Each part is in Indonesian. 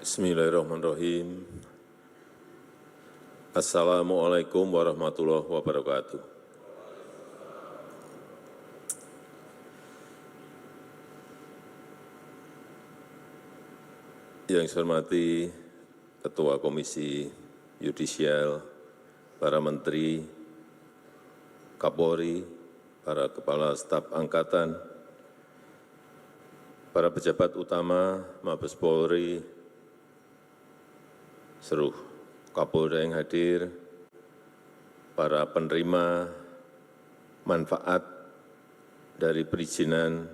Bismillahirrahmanirrahim. Assalamualaikum warahmatullahi wabarakatuh. Yang saya hormati Ketua Komisi Yudisial, para Menteri, Kapolri, para Kepala Staf Angkatan, para pejabat utama Mabes Polri, seluruh Kapolda yang hadir, para penerima manfaat dari perizinan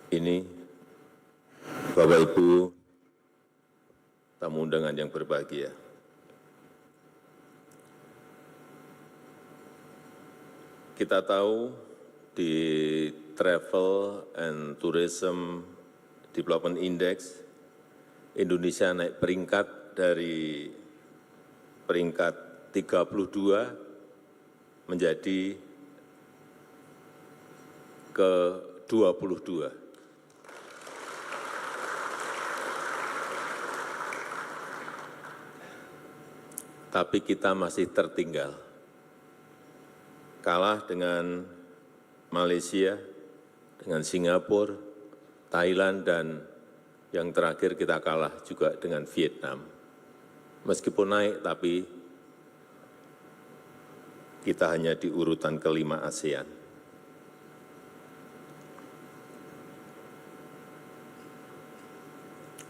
ini, Bapak Ibu, tamu undangan yang berbahagia. Kita tahu di Travel and Tourism Development Index, Indonesia naik peringkat dari peringkat 32 menjadi ke-22. Tapi kita masih tertinggal, kalah dengan Malaysia, dengan Singapura, Thailand, dan yang terakhir kita kalah juga dengan Vietnam. Meskipun naik, tapi kita hanya di urutan ke-5 ASEAN.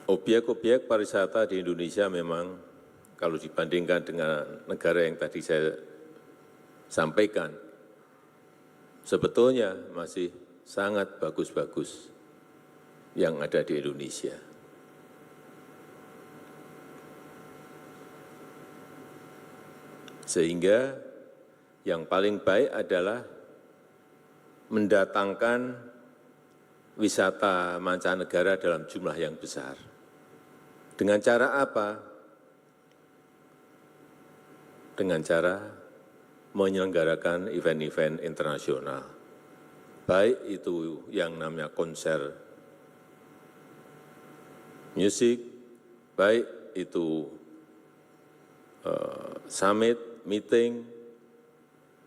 Obyek-obyek pariwisata di Indonesia memang kalau dibandingkan dengan negara yang tadi saya sampaikan, sebetulnya masih sangat bagus-bagus yang ada di Indonesia. Sehingga yang paling baik adalah mendatangkan wisata mancanegara dalam jumlah yang besar. Dengan cara apa? Dengan cara menyelenggarakan event-event internasional. Baik itu yang namanya konser musik, baik itu summit, meeting,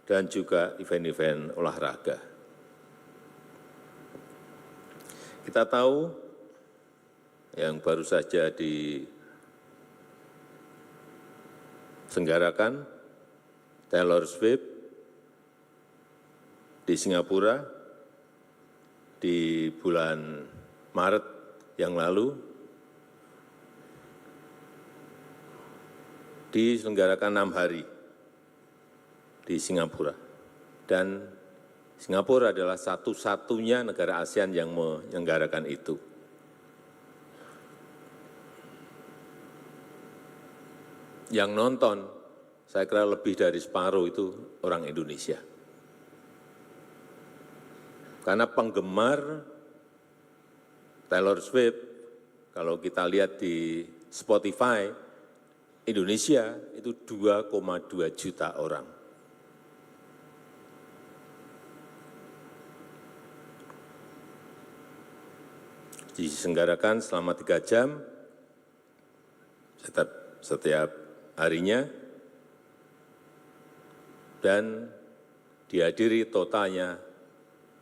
dan juga event-event olahraga. Kita tahu yang baru saja diselenggarakan Taylor Swift di Singapura di bulan Maret yang lalu, diselenggarakan 6 hari di Singapura. Dan Singapura adalah satu-satunya negara ASEAN yang menyelenggarakan itu. Yang nonton, saya kira lebih dari separuh itu orang Indonesia. Karena penggemar Taylor Swift, kalau kita lihat di Spotify, Indonesia itu 2,2 juta orang. Diselenggarakan selama 3 jam setiap harinya, dan dihadiri totalnya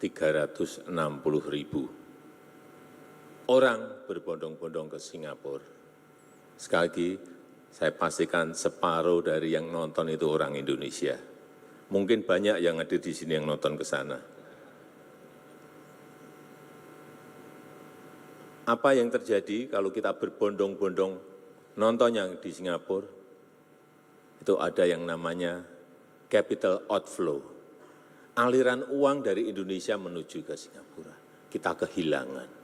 360.000 orang berbondong-bondong ke Singapura. Sekali lagi, saya pastikan separuh dari yang nonton itu orang Indonesia. Mungkin banyak yang hadir di sini yang nonton ke sana. Apa yang terjadi kalau kita berbondong-bondong nonton yang di Singapura? Itu ada yang namanya capital outflow. Aliran uang dari Indonesia menuju ke Singapura. Kita kehilangan.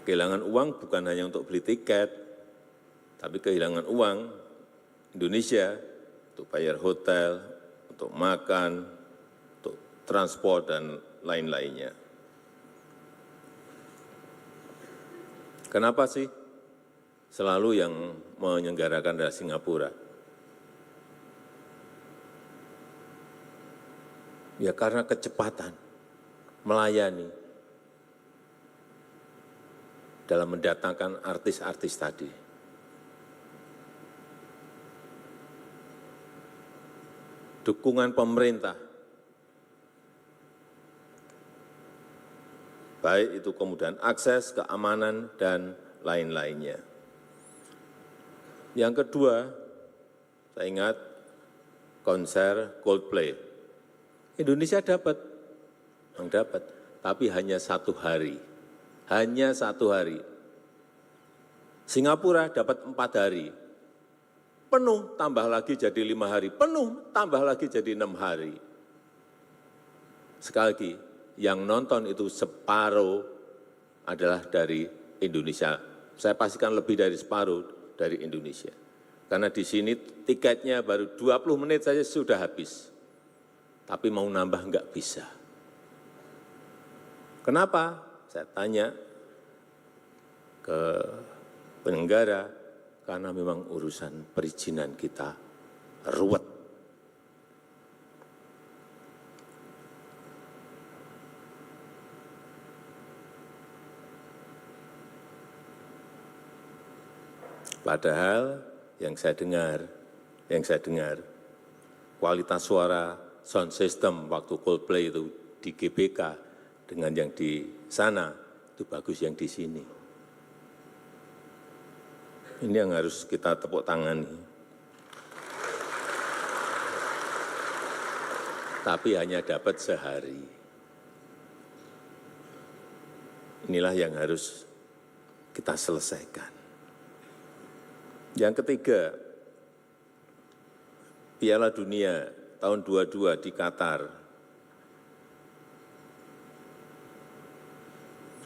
Kehilangan uang bukan hanya untuk beli tiket, tapi kehilangan uang Indonesia untuk bayar hotel, untuk makan, untuk transport, dan lain-lainnya. Kenapa sih selalu yang menyelenggarakan dari Singapura? Ya karena kecepatan melayani dalam mendatangkan artis-artis tadi. Dukungan pemerintah, baik itu kemudahan akses, keamanan, dan lain-lainnya. Yang kedua, saya ingat konser Coldplay. Indonesia dapat, tapi hanya 1 hari. Hanya 1 hari. Singapura dapat 4 hari. Penuh, tambah lagi jadi 5 hari. Penuh, tambah lagi jadi 6 hari. Sekali lagi, yang nonton itu separuh adalah dari Indonesia. Saya pastikan lebih dari separuh dari Indonesia. Karena di sini tiketnya baru 20 menit saja sudah habis. Tapi mau nambah enggak bisa. Kenapa? Saya tanya ke penyelenggara, karena memang urusan perizinan kita ruwet. Padahal yang saya dengar, kualitas suara sound system waktu Coldplay itu di GBK dengan yang di sana itu bagus yang di sini. Ini yang harus kita tepuk tangani. Tapi hanya dapat sehari. Inilah yang harus kita selesaikan. Yang ketiga, Piala Dunia tahun 22 di Qatar.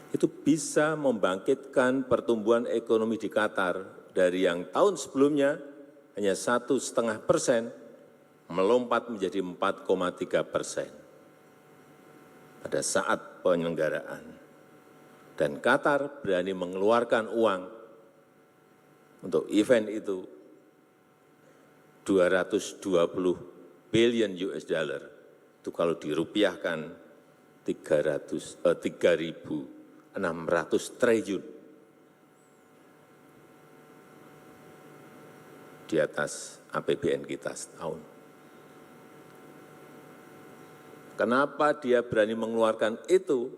Itu bisa membangkitkan pertumbuhan ekonomi di Qatar dari yang tahun sebelumnya hanya 1,5%, melompat menjadi 4,3% pada saat penyelenggaraan. Dan Qatar berani mengeluarkan uang untuk event itu 220 billion US dollar. Itu kalau dirupiahkan 3.600 triliun. Di atas APBN kita setahun. Kenapa dia berani mengeluarkan itu,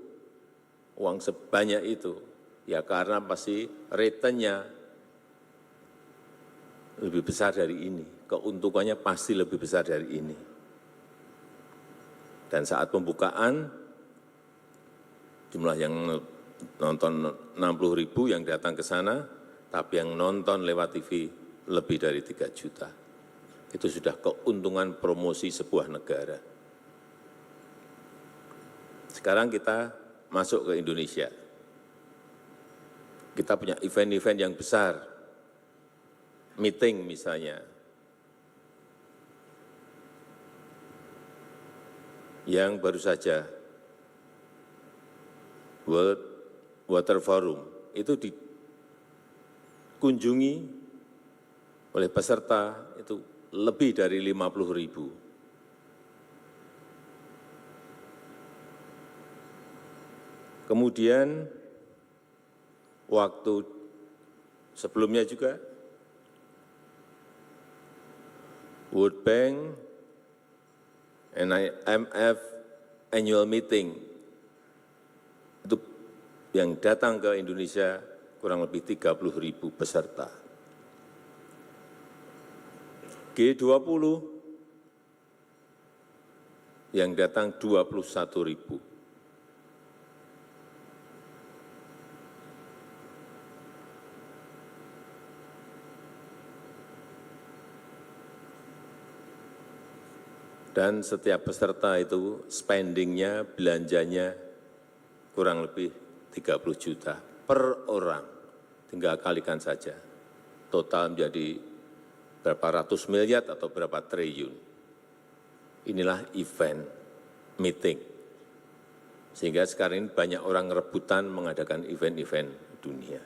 uang sebanyak itu? Ya karena pasti return-nya lebih besar dari ini, keuntungannya pasti lebih besar dari ini. Dan saat pembukaan, jumlah yang nonton 60.000 yang datang ke sana, tapi yang nonton lewat TV lebih dari 3 juta. Itu sudah keuntungan promosi sebuah negara. Sekarang kita masuk ke Indonesia. Kita punya event-event yang besar, meeting misalnya, yang baru saja World Water Forum itu dikunjungi oleh peserta itu lebih dari 50.000. Kemudian waktu sebelumnya juga World Bank and IMF annual meeting itu yang datang ke Indonesia kurang lebih 30.000 peserta. G20 yang datang 21.000. Dan setiap peserta itu spendingnya, belanjanya kurang lebih 30 juta per orang. Tinggal kalikan saja. Total menjadi berapa ratus miliar atau berapa triliun. Inilah event, meeting. Sehingga sekarang ini banyak orang rebutan mengadakan event-event dunia.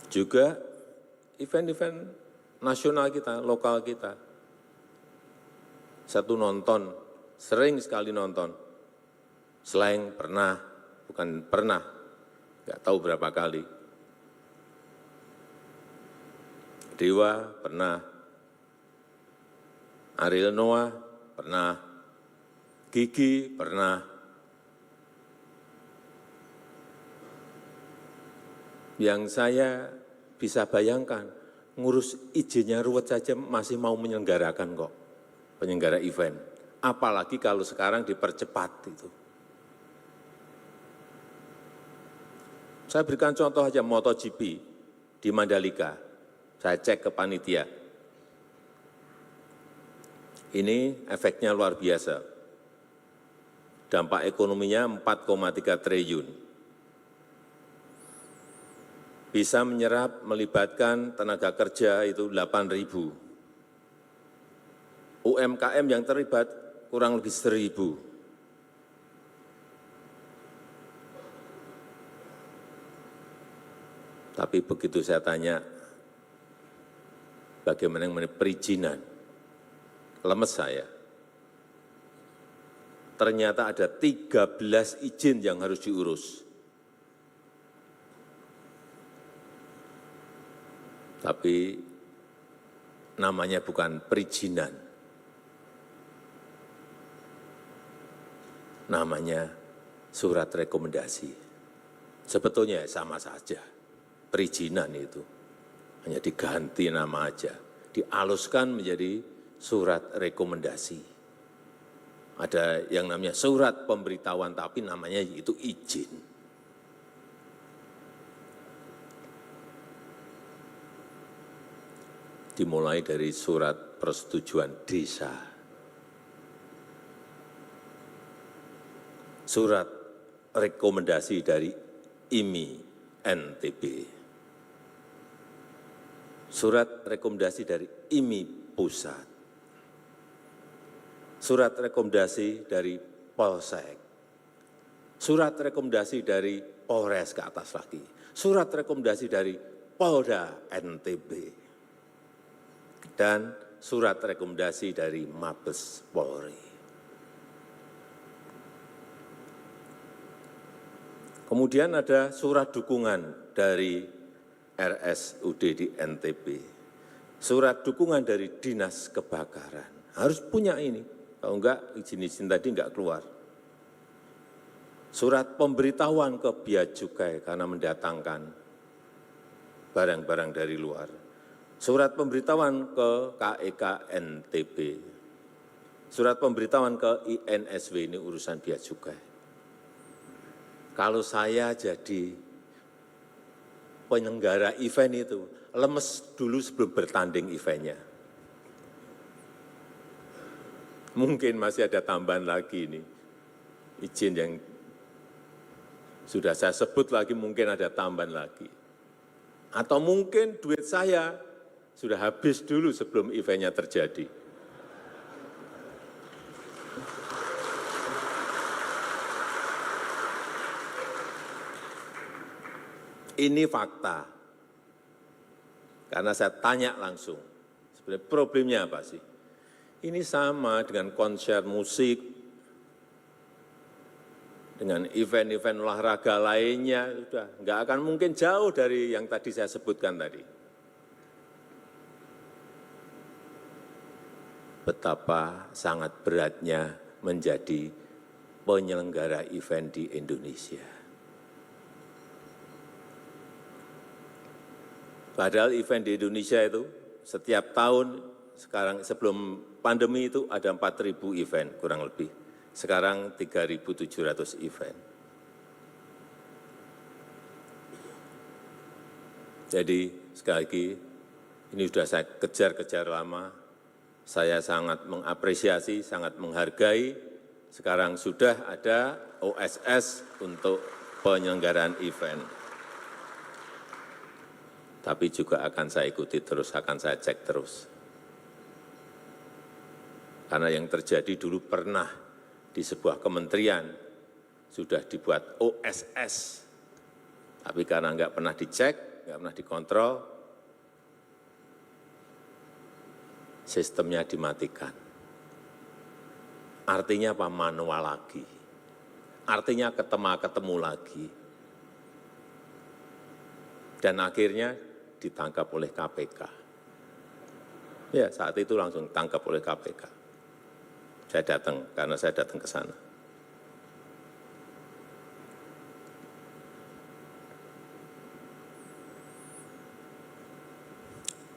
Juga event-event nasional kita, lokal kita. Satu nonton, sering sekali nonton. Slang pernah, bukan pernah, nggak tahu berapa kali. Dewa pernah, Ariel Noah pernah, Gigi pernah. Yang saya bisa bayangkan, ngurus izinnya ruwet saja masih mau menyelenggarakan kok, penyelenggara event. Apalagi kalau sekarang dipercepat itu. Saya berikan contoh aja MotoGP di Mandalika. Saya cek ke panitia. Ini efeknya luar biasa. Dampak ekonominya 4,3 triliun. Bisa menyerap, melibatkan tenaga kerja itu 8.000. UMKM yang terlibat kurang lebih 1.000. Tapi begitu saya tanya, bagaimana perizinan, lemes saya. Ternyata ada 13 izin yang harus diurus. Tapi namanya bukan perizinan, namanya surat rekomendasi. Sebetulnya sama saja, perizinan itu hanya diganti nama aja, dialuskan menjadi surat rekomendasi. Ada yang namanya surat pemberitahuan, tapi namanya itu izin. Dimulai dari surat persetujuan desa, surat rekomendasi dari IMI NTB, surat rekomendasi dari IMI Pusat, surat rekomendasi dari Polsek, surat rekomendasi dari Polres ke atas lagi, surat rekomendasi dari Polda NTB, dan surat rekomendasi dari Mabes Polri. Kemudian ada surat dukungan dari RSUD di NTB, surat dukungan dari Dinas Kebakaran. Harus punya ini, kalau enggak izin-izin tadi enggak keluar. Surat pemberitahuan ke Bea Cukai karena mendatangkan barang-barang dari luar. Surat pemberitahuan ke KEK NTB, surat pemberitahuan ke INSW, ini urusan Bea Cukai. Kalau saya jadi penyelenggara event itu, lemes dulu sebelum bertanding eventnya. Mungkin masih ada tambahan lagi ini, izin yang sudah saya sebut lagi mungkin ada tambahan lagi. Atau mungkin duit saya sudah habis dulu sebelum eventnya terjadi. Ini fakta. Karena saya tanya langsung, sebenarnya problemnya apa sih? Ini sama dengan konser musik, dengan event-event olahraga lainnya, sudah nggak akan mungkin jauh dari yang tadi saya sebutkan tadi. Betapa sangat beratnya menjadi penyelenggara event di Indonesia. Padahal event di Indonesia itu setiap tahun, sekarang sebelum pandemi itu ada 4.000 event kurang lebih. Sekarang 3.700 event. Jadi sekali lagi, ini sudah saya kejar-kejar lama. Saya sangat mengapresiasi, sangat menghargai. Sekarang sudah ada OSS untuk penyelenggaraan event. Tapi juga akan saya ikuti terus, akan saya cek terus. Karena yang terjadi dulu pernah di sebuah kementerian sudah dibuat OSS. Tapi karena nggak pernah dicek, nggak pernah dikontrol, sistemnya dimatikan. Artinya apa? Manual lagi. Artinya ketemu lagi. Dan akhirnya ditangkap oleh KPK. Ya, saat itu langsung ditangkap oleh KPK. Saya datang, karena saya datang ke sana.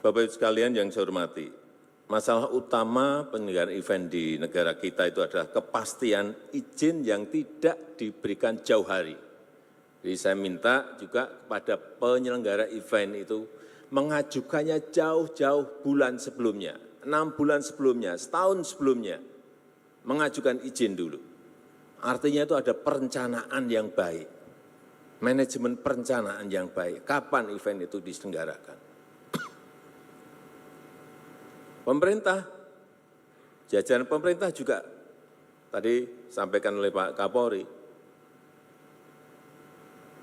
Bapak Ibu sekalian yang saya hormati, masalah utama penyelenggaraan event di negara kita itu adalah kepastian izin yang tidak diberikan jauh hari. Jadi saya minta juga kepada penyelenggara event itu mengajukannya jauh-jauh bulan sebelumnya, 6 bulan sebelumnya, setahun sebelumnya, mengajukan izin dulu. Artinya itu ada perencanaan yang baik, manajemen perencanaan yang baik, kapan event itu diselenggarakan. Pemerintah, jajaran pemerintah juga tadi sampaikan oleh Pak Kapolri,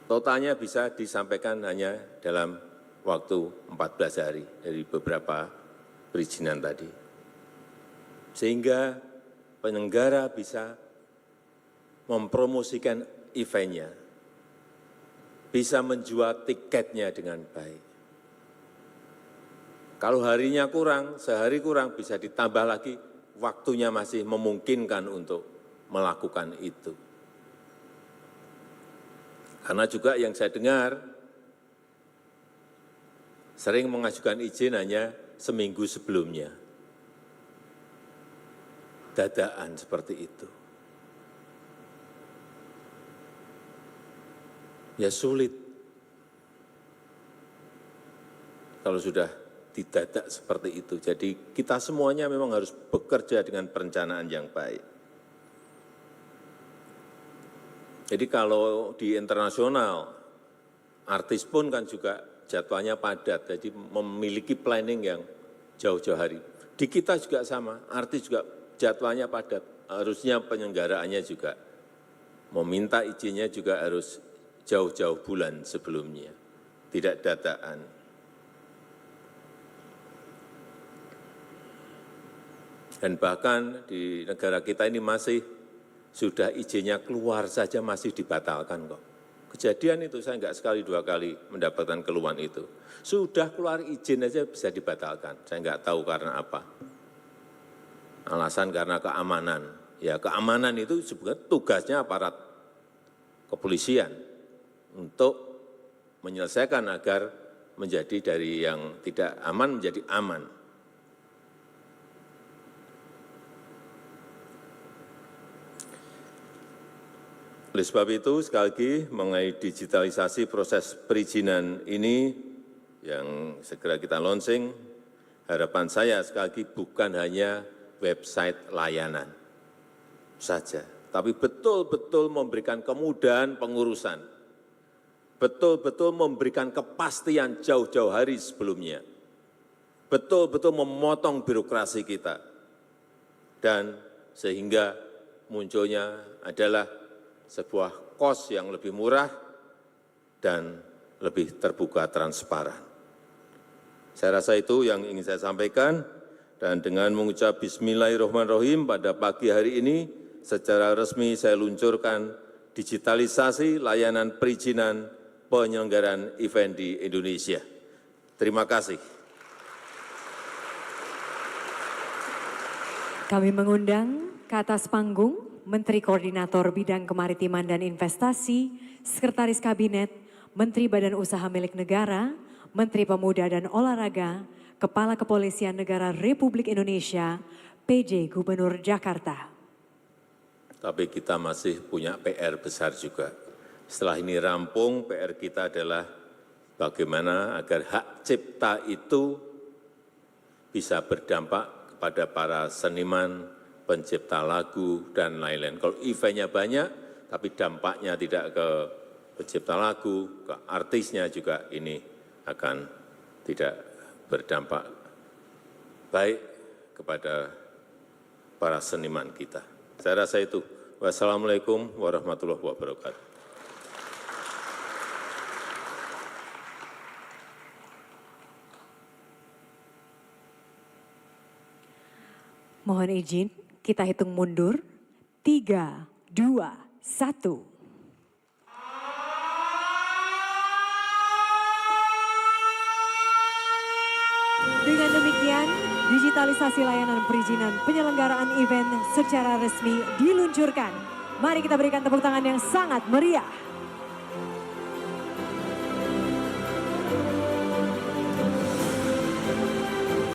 totalnya bisa disampaikan hanya dalam waktu 14 hari dari beberapa perizinan tadi. Sehingga penyelenggara bisa mempromosikan eventnya, bisa menjual tiketnya dengan baik. Kalau harinya kurang, sehari kurang, bisa ditambah lagi, waktunya masih memungkinkan untuk melakukan itu. Karena juga yang saya dengar, sering mengajukan izin hanya seminggu sebelumnya. Dadaan seperti itu. Ya sulit. Kalau sudah didadak seperti itu. Jadi kita semuanya memang harus bekerja dengan perencanaan yang baik. Jadi kalau di internasional, artis pun kan juga jadwalnya padat, jadi memiliki planning yang jauh-jauh hari. Di kita juga sama, artis juga jadwalnya padat, harusnya penyelenggaraannya juga meminta izinnya juga harus jauh-jauh bulan sebelumnya, tidak dadakan. Dan bahkan di negara kita ini masih sudah izinnya keluar saja masih dibatalkan kok. Kejadian itu saya enggak sekali dua kali mendapatkan keluhan itu. Sudah keluar izin aja bisa dibatalkan. Saya enggak tahu karena apa. Alasan karena keamanan. Ya keamanan itu sebenarnya tugasnya aparat kepolisian untuk menyelesaikan agar menjadi dari yang tidak aman menjadi aman. Oleh sebab itu, sekali lagi mengenai digitalisasi proses perizinan ini yang segera kita launching, harapan saya sekali lagi bukan hanya website layanan saja, tapi betul-betul memberikan kemudahan pengurusan, betul-betul memberikan kepastian jauh-jauh hari sebelumnya, betul-betul memotong birokrasi kita, dan sehingga munculnya adalah sebuah kos yang lebih murah dan lebih terbuka transparan. Saya rasa itu yang ingin saya sampaikan, dan dengan mengucap Bismillahirrahmanirrahim pada pagi hari ini, secara resmi saya luncurkan digitalisasi layanan perizinan penyelenggaraan event di Indonesia. Terima kasih. Kami mengundang ke atas panggung Menteri Koordinator Bidang Kemaritiman dan Investasi, Sekretaris Kabinet, Menteri Badan Usaha Milik Negara, Menteri Pemuda dan Olahraga, Kepala Kepolisian Negara Republik Indonesia, PJ Gubernur Jakarta. Tapi kita masih punya PR besar juga. Setelah ini rampung, PR kita adalah bagaimana agar hak cipta itu bisa berdampak kepada para seniman, pencipta lagu, dan lain-lain. Kalau eventnya banyak, tapi dampaknya tidak ke pencipta lagu, ke artisnya juga ini akan tidak berdampak baik kepada para seniman kita. Saya rasa itu. Wassalamualaikum warahmatullahi wabarakatuh. Mohon izin, kita hitung mundur. 3, 2, 1. Dengan demikian, digitalisasi layanan perizinan penyelenggaraan event secara resmi diluncurkan. Mari kita berikan tepuk tangan yang sangat meriah.